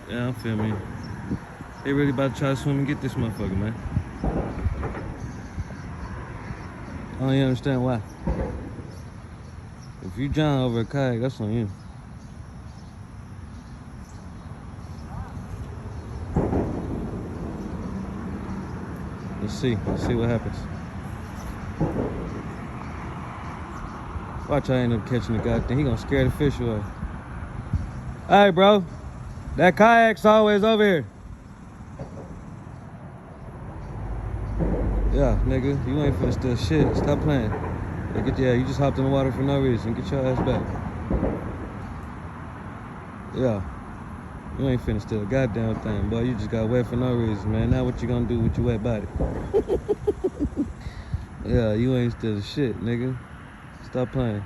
Yeah, I feel me. They really about to try to swim and get this motherfucker, man. I don't even understand why. If you drown over a kayak, that's on you. Let's see what happens. Watch I end up catching the goddamn. He gonna scare the fish away. Hey, bro. That kayak's always over here. Yeah, nigga. You ain't finna steal shit. Stop playing. Yeah, you just hopped in the water for no reason. Get your ass back. Yeah. You ain't finna steal a goddamn thing, boy. You just got wet for no reason, man. Now what you gonna do with your wet body? Yeah, you ain't steal shit, nigga. Stop playing.